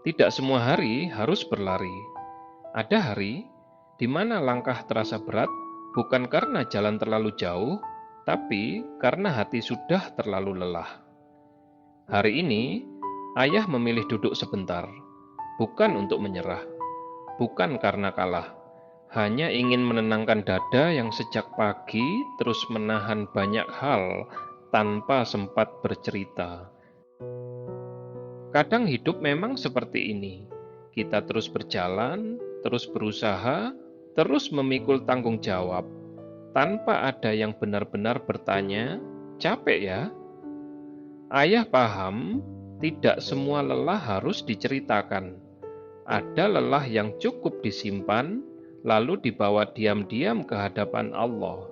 Tidak semua hari harus berlari. Ada hari di mana langkah terasa berat bukan karena jalan terlalu jauh, tapi karena hati sudah terlalu lelah. Hari ini, ayah memilih duduk sebentar, bukan untuk menyerah, bukan karena kalah, hanya ingin menenangkan dada yang sejak pagi terus menahan banyak hal tanpa sempat bercerita. Kadang hidup memang seperti ini. Kita terus berjalan, terus berusaha, terus memikul tanggung jawab, tanpa ada yang benar-benar bertanya, "Capek ya?" Ayah paham, tidak semua lelah harus diceritakan. Ada lelah yang cukup disimpan, lalu dibawa diam-diam ke hadapan Allah.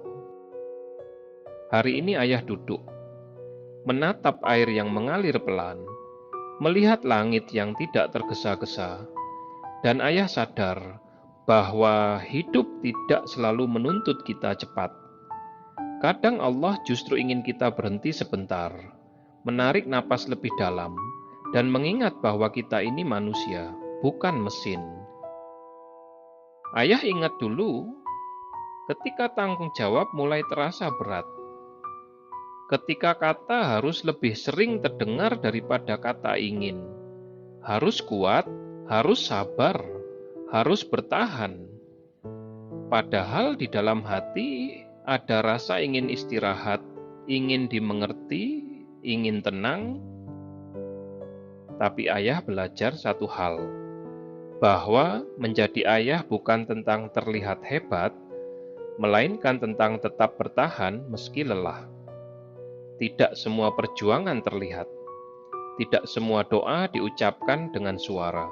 Hari ini ayah duduk, menatap air yang mengalir pelan, melihat langit yang tidak tergesa-gesa, dan ayah sadar bahwa hidup tidak selalu menuntut kita cepat. Kadang Allah justru ingin kita berhenti sebentar, menarik napas lebih dalam, dan mengingat bahwa kita ini manusia, bukan mesin. Ayah ingat dulu ketika tanggung jawab mulai terasa berat. Ketika kata harus lebih sering terdengar daripada kata ingin. Harus kuat, harus sabar, harus bertahan. Padahal di dalam hati ada rasa ingin istirahat, ingin dimengerti, ingin tenang. Tapi ayah belajar satu hal, bahwa menjadi ayah bukan tentang terlihat hebat, melainkan tentang tetap bertahan meski lelah. Tidak semua perjuangan terlihat. Tidak semua doa diucapkan dengan suara.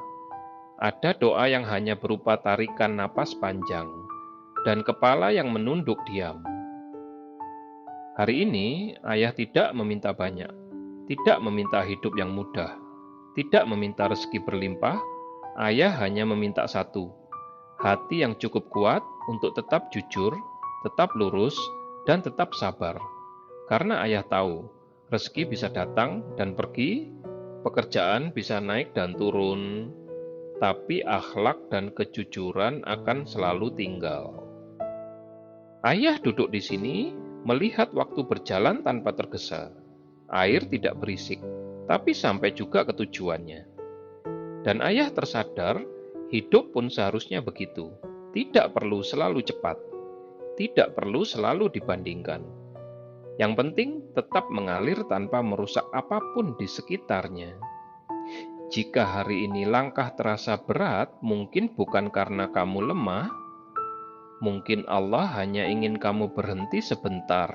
Ada doa yang hanya berupa tarikan napas panjang dan kepala yang menunduk diam. Hari ini, ayah tidak meminta banyak, tidak meminta hidup yang mudah, tidak meminta rezeki berlimpah. Ayah hanya meminta satu, hati yang cukup kuat untuk tetap jujur, tetap lurus, dan tetap sabar. Karena ayah tahu, rezeki bisa datang dan pergi, pekerjaan bisa naik dan turun, tapi akhlak dan kejujuran akan selalu tinggal. Ayah duduk di sini, melihat waktu berjalan tanpa tergesa. Air tidak berisik, tapi sampai juga ke tujuannya. Dan ayah tersadar, hidup pun seharusnya begitu. Tidak perlu selalu cepat, tidak perlu selalu dibandingkan. Yang penting tetap mengalir tanpa merusak apapun di sekitarnya. Jika hari ini langkah terasa berat, mungkin bukan karena kamu lemah, mungkin Allah hanya ingin kamu berhenti sebentar,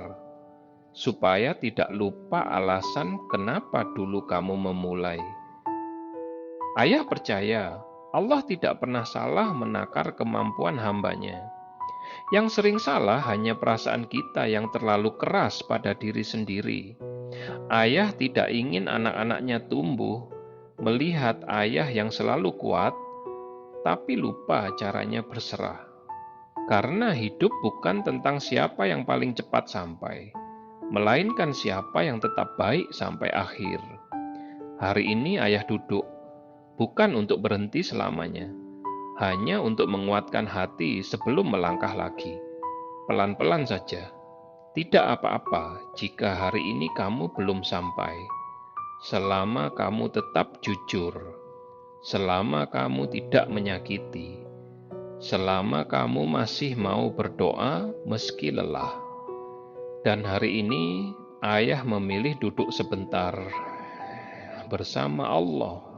supaya tidak lupa alasan kenapa dulu kamu memulai. Ayah percaya, Allah tidak pernah salah menakar kemampuan hambanya. Yang sering salah hanya perasaan kita yang terlalu keras pada diri sendiri. Ayah tidak ingin anak-anaknya tumbuh melihat ayah yang selalu kuat, tapi lupa caranya berserah. Karena hidup bukan tentang siapa yang paling cepat sampai, melainkan siapa yang tetap baik sampai akhir. Hari ini ayah duduk, bukan untuk berhenti selamanya, hanya untuk menguatkan hati sebelum melangkah lagi. Pelan-pelan saja. Tidak apa-apa jika hari ini kamu belum sampai. Selama kamu tetap jujur, selama kamu tidak menyakiti, selama kamu masih mau berdoa meski lelah. Dan hari ini ayah memilih duduk sebentar bersama Allah